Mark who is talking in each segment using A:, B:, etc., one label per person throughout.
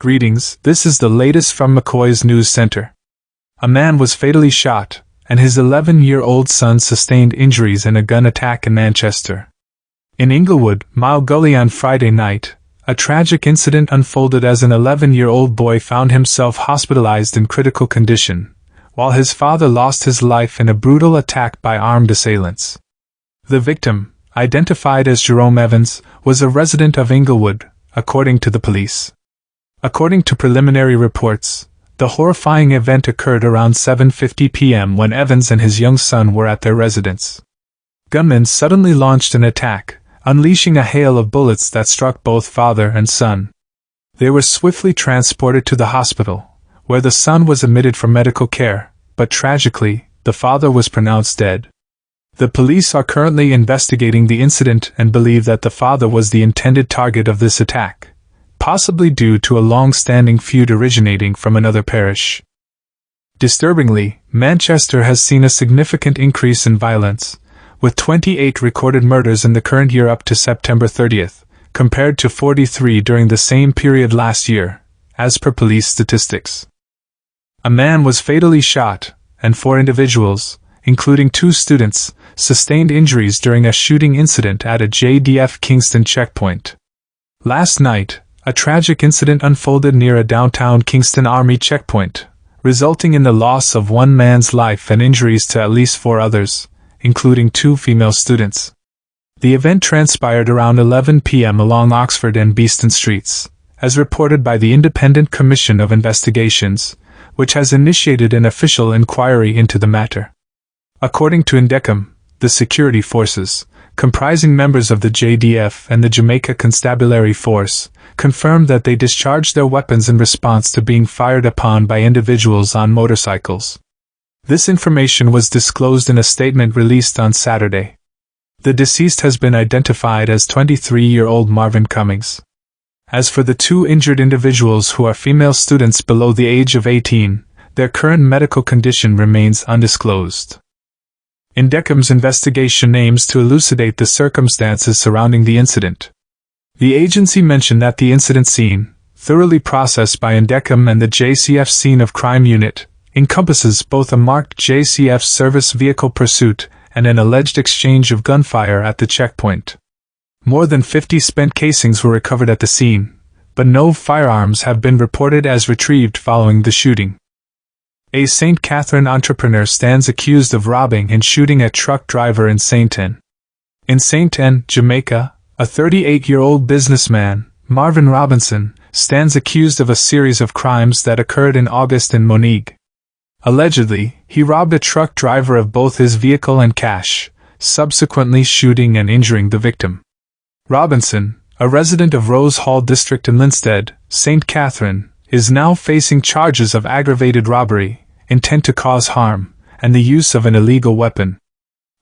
A: Greetings, this is the latest from McCoy's News Center. A man was fatally shot, and his 11-year-old son sustained injuries in a gun attack in Manchester. In Inglewood, Mile Gully on Friday night, a tragic incident unfolded as an 11-year-old boy found himself hospitalized in critical condition, while his father lost his life in a brutal attack by armed assailants. The victim, identified as Jerome Evans, was a resident of Inglewood, according to the police. According to preliminary reports, the horrifying event occurred around 7:50 p.m. when Evans and his young son were at their residence. Gunmen suddenly launched an attack, unleashing a hail of bullets that struck both father and son. They were swiftly transported to the hospital, where the son was admitted for medical care, but tragically, the father was pronounced dead. The police are currently investigating the incident and believe that the father was the intended target of this attack, possibly due to a long-standing feud originating from another parish. Disturbingly, Manchester has seen a significant increase in violence, with 28 recorded murders in the current year up to September 30th, compared to 43 during the same period last year, as per police statistics. A man was fatally shot, and 4 individuals, including 2 students, sustained injuries during a shooting incident at a JDF Kingston checkpoint. Last night, a tragic incident unfolded near a downtown Kingston Army checkpoint, resulting in the loss of 1 man's life and injuries to at least 4 others, including 2 female students. The event transpired around 11 p.m. along Oxford and Beeston Streets, as reported by the Independent Commission of Investigations, which has initiated an official inquiry into the matter. According to INDECOM, the security forces, comprising members of the JDF and the Jamaica Constabulary Force, confirmed that they discharged their weapons in response to being fired upon by individuals on motorcycles. This information was disclosed in a statement released on Saturday. The deceased has been identified as 23-year-old Marvin Cummings. As for the 2 injured individuals who are female students below the age of 18, their current medical condition remains undisclosed. INDECOM's investigation aims to elucidate the circumstances surrounding the incident. The agency mentioned that the incident scene, thoroughly processed by INDECOM and the JCF Scene of Crime Unit, encompasses both a marked JCF service vehicle pursuit and an alleged exchange of gunfire at the checkpoint. More than 50 spent casings were recovered at the scene, but no firearms have been reported as retrieved following the shooting. A St. Catherine entrepreneur stands accused of robbing and shooting a truck driver in St. Ann. In St. Ann, Jamaica, a 38-year-old businessman, Marvin Robinson, stands accused of a series of crimes that occurred in August in Monique. Allegedly, he robbed a truck driver of both his vehicle and cash, subsequently shooting and injuring the victim. Robinson, a resident of Rose Hall District in Linstead, St. Catherine, is now facing charges of aggravated robbery, intent to cause harm, and the use of an illegal weapon.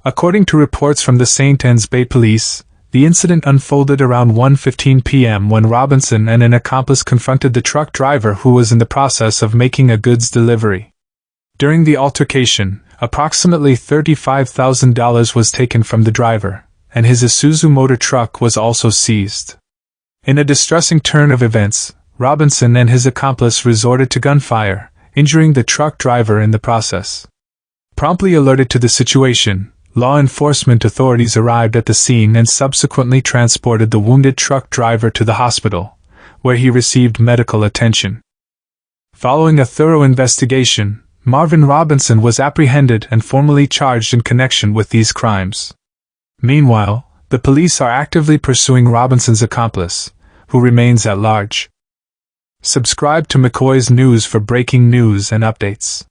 A: According to reports from the St. Anne's Bay Police, the incident unfolded around 1:15 p.m. when Robinson and an accomplice confronted the truck driver who was in the process of making a goods delivery. During the altercation, approximately $35,000 was taken from the driver, and his Isuzu motor truck was also seized. In a distressing turn of events, Robinson and his accomplice resorted to gunfire, injuring the truck driver in the process. Promptly alerted to the situation, law enforcement authorities arrived at the scene and subsequently transported the wounded truck driver to the hospital, where he received medical attention. Following a thorough investigation, Marvin Robinson was apprehended and formally charged in connection with these crimes. Meanwhile, the police are actively pursuing Robinson's accomplice, who remains at large. Subscribe to McCoy's News for breaking news and updates.